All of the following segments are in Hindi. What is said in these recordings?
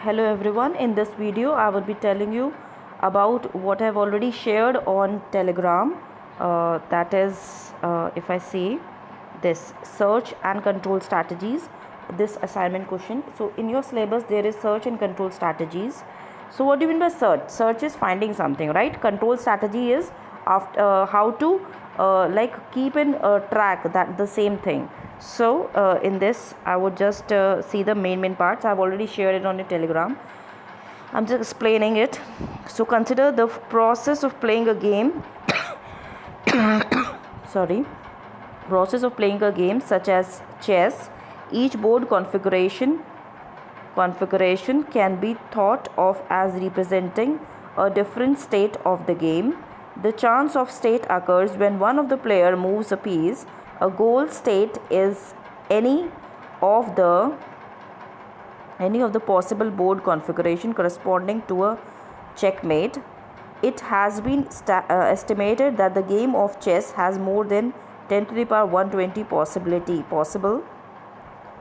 Hello everyone, in this video I will be telling you about what I've already shared on Telegram. That is, if I say this search and control strategies, this assignment question. So in your syllabus there is search and control strategies. So what do you mean by search? Search is finding something, right? Control strategy is after how to keep in track that the same thing. So in this I would just see the main parts. I've already shared it on your Telegram. I'm just explaining it. So consider the process of playing a game process of playing a game such as chess. Each board configuration can be thought of as representing a different state of the game. The chance of state occurs when one of the player moves a piece. A goal state is any of the possible board configuration corresponding to a checkmate. It has been estimated that the game of chess has more than 10 to the power 120 possible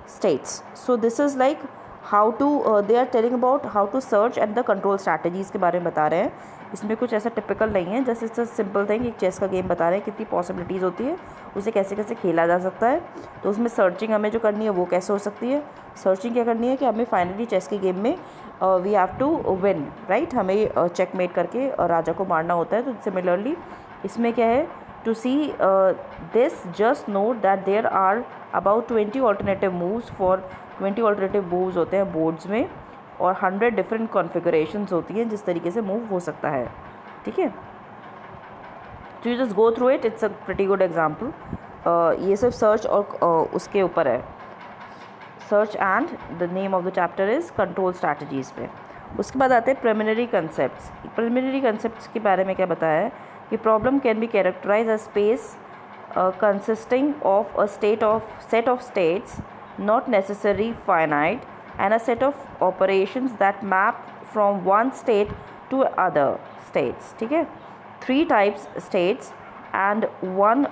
states. So this is like how to they are telling about how to search and the control strategies के बारे में बता रहे हैं. इसमें कुछ ऐसा टिपिकल नहीं है, just it's a simple thing. एक चेस का गेम बता रहे हैं, कितनी पॉसिबिलिटीज़ होती है, उसे कैसे कैसे खेला जा सकता है. तो उसमें सर्चिंग हमें जो करनी है वो कैसे हो सकती है. सर्चिंग क्या करनी है कि हमें फाइनली चेस के गेम में we have to win, right. हमें चेकमेट करके राजा को मारना होता है. तो सिमिलरली इसमें क्या है, to see this just note that there are about 20 alternative moves. For 20 alternative moves होते हैं बोर्ड्स में, और 100 डिफरेंट कॉन्फ़िगरेशंस होती हैं जिस तरीके से मूव हो सकता है. ठीक है, तो you just go through it. It's a pretty good example. ये सिर्फ सर्च और उसके ऊपर है. Search and the name of the chapter is control strategies पे. उसके बाद आते हैं प्रिलिमिनरी कंसेप्ट्स. प्रिलिमिनरी कंसेप्ट्स के बारे में क्या बताया है कि problem can be characterise as space consisting of a set of states, not necessarily finite, and a set of operations that map from one state to other states. ठीक है, 3 types states and 1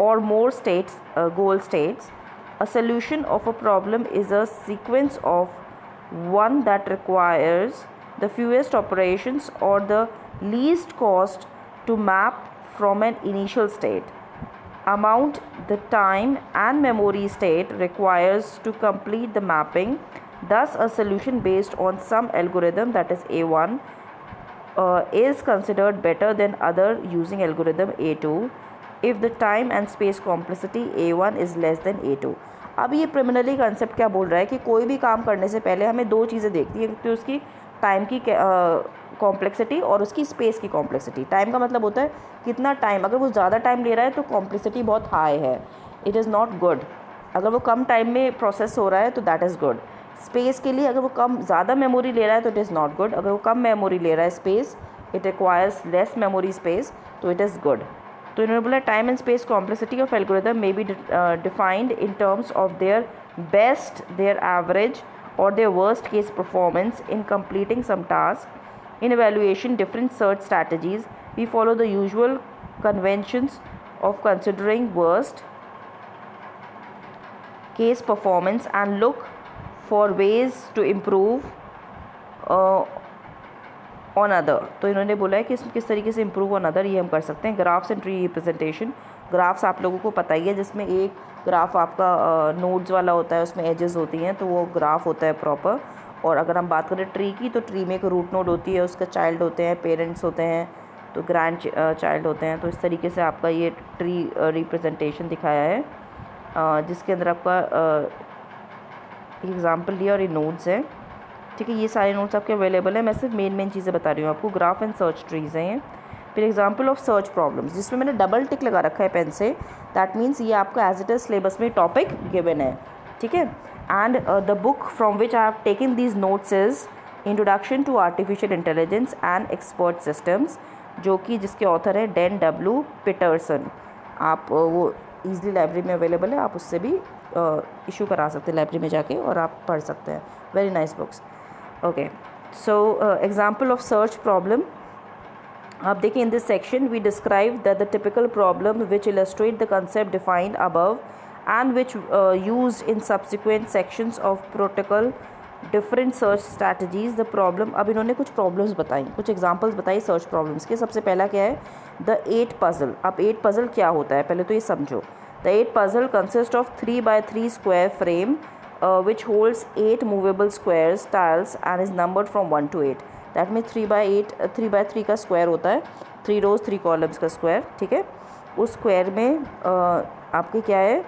or more states, goal states. A solution of a problem is a sequence of one that requires the fewest operations or the least cost to map from an initial state. Amount the time and memory state requires to complete the mapping. Thus, a solution based on some algorithm, that is A1, is considered better than other using algorithm A2 if the time and space complexity A1 is less than A2. अब ये प्रिलिमिनरी कंसेप्ट क्या बोल रहा है कि कोई भी काम करने से पहले हमें 2 चीज़ें देखती है, कि उसकी टाइम की कॉम्प्लेक्सिटी और उसकी स्पेस की कॉम्प्लेक्सिटी. टाइम का मतलब होता है कितना टाइम, अगर वो ज़्यादा टाइम ले रहा है तो कॉम्प्लेक्सिटी बहुत हाई है, इट इज़ नॉट गुड. अगर वो कम टाइम में प्रोसेस हो रहा है तो दैट इज़ गुड. स्पेस के लिए अगर वो ज़्यादा मेमोरी ले रहा है तो इट इज़ नॉट गुड. अगर वो कम मेमोरी ले रहा है space, it requires less memory space, तो इट इज़ गुड. तो इन्होंने बोला time and space complexity of algorithm may be defined in terms of their best, there average or their worst case performance in completing some task. In evaluation different search strategies, we follow the usual conventions of considering worst case performance and look for ways to improve on other. तो इन्होंने बोला है कि किस तरीके से improve on other ये हम कर सकते हैं. Graphs and tree representation. Graphs आप लोगों को पता ही है, जिसमें एक ग्राफ आपका नोड्स वाला होता है, उसमें एजेस होती हैं, तो वो ग्राफ होता है प्रॉपर. और अगर हम बात करें ट्री की, तो ट्री में एक रूट नोड होती है, उसका चाइल्ड होते हैं, पेरेंट्स होते हैं, तो ग्रैंड चाइल्ड होते हैं. तो इस तरीके से आपका ये ट्री रिप्रेजेंटेशन दिखाया है, जिसके अंदर आपका एग्जाम्पल लिया और ये नोड्स हैं. ठीक है, ये सारे नोट्स आपके अवेलेबल हैं. मैं सिर्फ मेन चीज़ें बता रही हूँ आपको. ग्राफ एंड सर्च ट्रीज़ हैं. फिर एग्जाम्पल ऑफ सर्च प्रॉब्लम्स, जिसमें मैंने डबल टिक लगा रखा है पेन से. दैट मीन्स ये आपका एज इट इज सिलेबस में टॉपिक गिवन है. ठीक है, and the book from which I have taken these notes is introduction to artificial intelligence and expert systems, जो कि जिसके ऑथर है डैन डब्ल्यू पीटरसन. आप वो ईजिली लाइब्रेरी में अवेलेबल है, आप उससे भी इशू करा सकते हैं लाइब्रेरी में जाके, और आप पढ़ सकते हैं. Very nice books. Okay, so example of search problem. आप देखिए, in this section we describe the typical problem which illustrate the concept defined above and which used in subsequent sections of protocol different search strategies the problem. अब इन्होंने कुछ प्रॉब्लम्स बताई, कुछ एग्जांपल्स बताई सर्च प्रॉब्लम्स के। सबसे पहला क्या है, द 8 पजल। अब 8 पजल क्या होता है पहले तो ये समझो। The 8 puzzle consist of 3x3 square frame which holds 8 movable squares tiles and is numbered from 1 to 8. That mean 3x3 का स्क्वायर होता है, 3 रोज 3 कॉलम्स का स्क्वायर, ठीक है। उस स्क्वायर में आपके क्या है,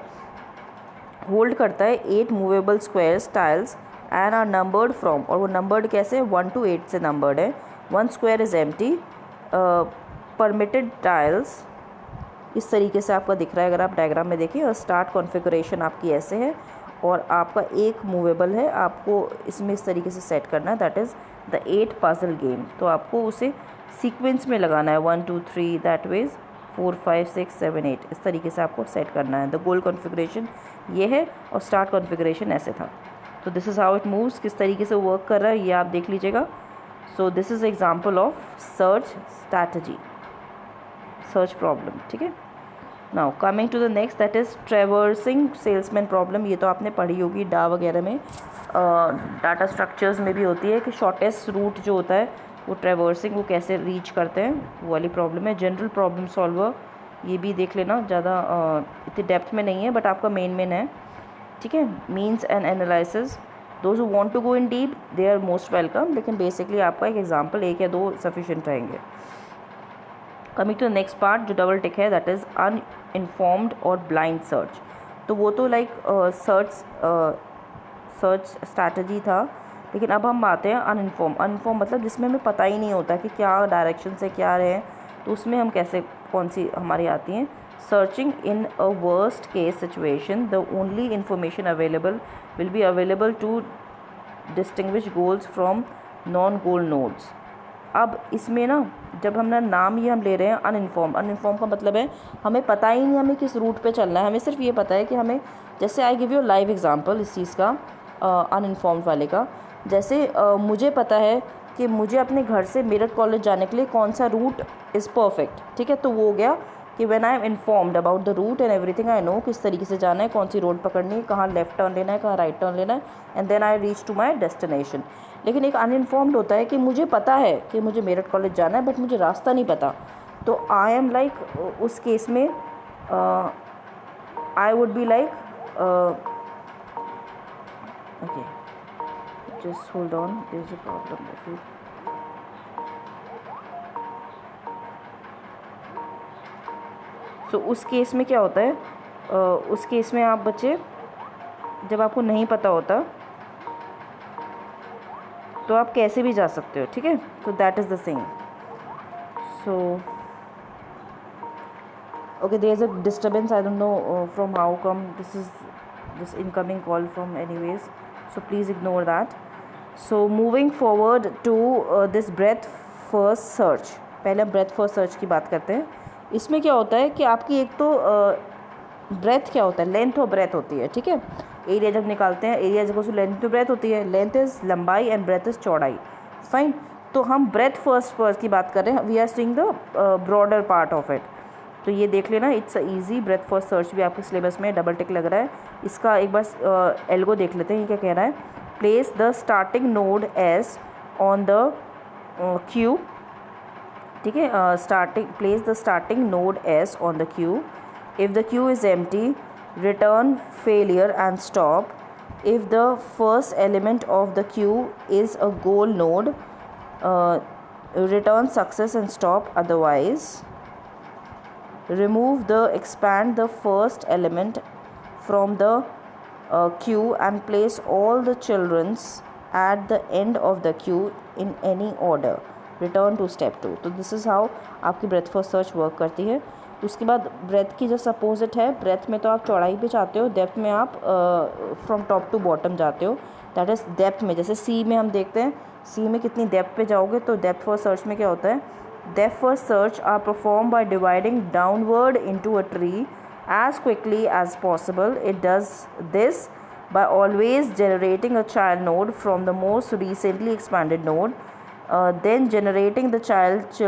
होल्ड करता है 8 movable squares tiles and are numbered from, और वो नंबर्ड कैसे, 1 to 8 से नंबर्ड है। 1 square is empty, permitted tiles इस तरीके से आपका दिख रहा है अगर आप डायग्राम में देखिए। और स्टार्ट कॉन्फ़िगरेशन आपकी ऐसे है और आपका एक मूवेबल है, आपको इसमें इस तरीके से सेट करना है, that is the 8 puzzle game. तो आपको उसे सीक्वेंस में लगाना है, 1 2 3 दैट वेज 4 5 6 7 8 इस तरीके से आपको सेट करना है। द गोल कॉन्फ़िगरेशन ये है और स्टार्ट कॉन्फ़िगरेशन ऐसे था। तो this is how it moves, किस तरीके से वर्क कर रहा है ये आप देख लीजिएगा। So this is example of search strategy, search problem, ठीक है। Now coming to the next, that is traversing salesman problem. ये तो आपने पढ़ी होगी डा वगैरह में, डाटा स्ट्रक्चर्स में भी होती है कि शॉर्टेस्ट रूट जो होता है वो ट्रेवर्सिंग, वो कैसे रीच करते हैं, वो वाली प्रॉब्लम है। जनरल प्रॉब्लम सॉल्वर ये भी देख लेना, ज़्यादा इतनी डेप्थ में नहीं है बट आपका मेन है, ठीक है। Means end analysis, those who want to go in deep they are most welcome, लेकिन बेसिकली आपका एक एग्जांपल 1 या 2 सफिशिएंट रहेंगे। Coming to the next part जो डबल टिक है, दैट इज़ अनइन्फॉर्म्ड और ब्लाइंड सर्च। तो वो तो लाइक सर्च स्ट्रैटेजी था, लेकिन अब हम आते हैं अनइन्फॉर्म मतलब जिसमें हमें पता ही नहीं होता कि क्या डायरेक्शन से क्या रहे, तो उसमें हम कैसे, कौन सी हमारी आती हैं। Searching in a worst case situation, the only information available will be available to distinguish goals from non goal nodes. अब इसमें ना जब हम ना नाम ये हम ले रहे हैं अनइन्फॉर्म का मतलब है हमें पता ही नहीं हमें किस रूट पे चलना है, हमें सिर्फ ये पता है कि हमें, जैसे I give you live example इस चीज़ का, अनइन्फॉर्म्ड वाले का। जैसे मुझे पता है कि मुझे अपने घर से मेरठ कॉलेज जाने के लिए कौन सा रूट इज़ परफेक्ट, ठीक है। तो वो हो गया कि when I am informed about the route and everything, I know किस तरीके से जाना है, कौन सी रोड पकड़नी है, कहाँ लेफ्ट टर्न लेना है, कहाँ राइट टर्न लेना है, and then I reach to my destination. लेकिन एक अनइन्फॉर्म्ड होता है कि मुझे पता है कि मुझे मेरठ कॉलेज जाना है बट मुझे रास्ता नहीं पता। तो आई एम लाइक उस केस में I would be like okay just hold on, there is a problem I feel. So उस केस में क्या होता है, उस केस में आप बच्चे जब आपको नहीं पता होता तो आप कैसे भी जा सकते हो, ठीक है। तो that is the thing. So okay, there is a disturbance, I don't know from how come this incoming call from anyways, so please ignore that. So moving forward to this breadth first search, पहले हम breadth first search की बात करते हैं। इसमें क्या होता है कि आपकी एक तो ब्रेथ क्या होता है, लेंथ और ब्रेथ होती है, ठीक है। एरिया जब निकालते हैं, एरिया जब लेंथ टू ब्रेथ होती है, लेंथ इज़ लंबाई एंड ब्रेथ इज़ चौड़ाई, फाइन। तो हम ब्रेथ फर्स्ट की बात कर रहे हैं, we are seeing the broader part of it. तो ये देख लेना, it's easy. Breadth first search भी आपके सिलेबस में डबल टिक लग रहा है। इसका एक बार एल्गो देख लेते हैं, ये क्या कह रहा है। Place the starting node S on the Q, ठीक है। Place the starting node S on the Q. If the Q is empty, return failure and stop. If the first element of the queue is a goal node, return success and stop. Otherwise, expand the first element from the queue and place all the childrens at the end of the queue in any order. Return to step 2. तो this is how आपकी breadth first search work करती है। उसके बाद ब्रेथ की जो अपोजिट है, ब्रेथ में तो आप चौड़ाई पे चाहते हो, डेप्थ में आप फ्रॉम टॉप टू बॉटम जाते हो, दैट इज़ डेप्थ में। जैसे सी में हम देखते हैं, सी में कितनी डेप्थ पे जाओगे, तो डेप्थ फर्स्ट सर्च में क्या होता है, depth first search are perform by dividing downward into a tree as quickly as possible. It does this by always generating a child node from the most recently expanded node, then generating the child's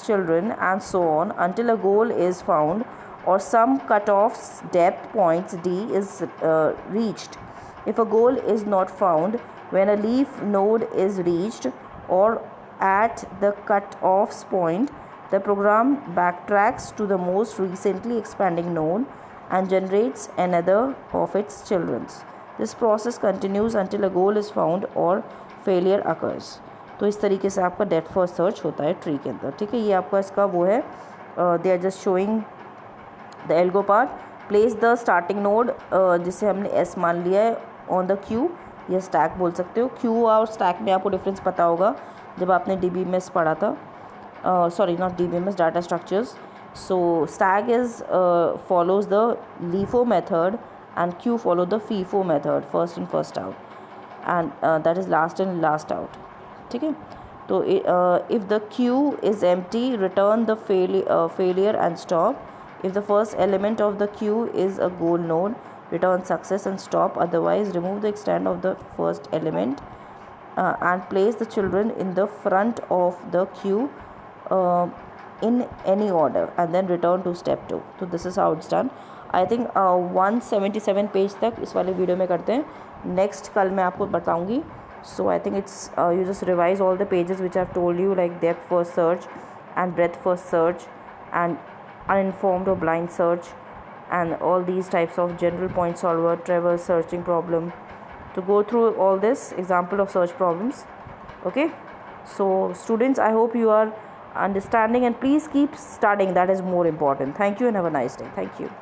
children and so on until a goal is found or some cutoff depth points D is reached. If a goal is not found, When a leaf node is reached or at the cut-off point, the program backtracks to the most recently expanding node and generates another of its children. This process continues until a goal is found or failure occurs. तो इस तरीके से आपका डेप्थ फर्स्ट सर्च होता है ट्री के अंदर, ठीक है. ये आपका इसका वो है, they are just showing the algo part. Place the starting node, जिसे हमने एस मान लिया है, ऑन द क्यू, या स्टैक बोल सकते हो. क्यू और स्टैक में आपको डिफरेंस पता होगा जब आपने DBMS पढ़ा था, sorry not DBMS, data structures. So stack is follows the LIFO method and queue follow the FIFO method, first in first out, and that is last in last out, ठीक है. तो if the queue is empty, return the failure and stop. If the first element of the queue is a goal node, return success and stop. Otherwise, remove the extent of the first element and place the children in the front of the queue in any order, and then return to step 2. So this is how it's done. I think 177 page तक इस वाले वीडियो में करते हैं. नेक्स्ट कल मैं आपको बताऊंगी. So I think it's you just revise all the pages which I've told you, like depth first search and breadth first search and uninformed or blind search, and all these types of general point solver, traverse searching problem, to go through all this example of search problems. Okay, so students, I hope you are understanding, and please keep studying. That is more important. Thank you and have a nice day. Thank you.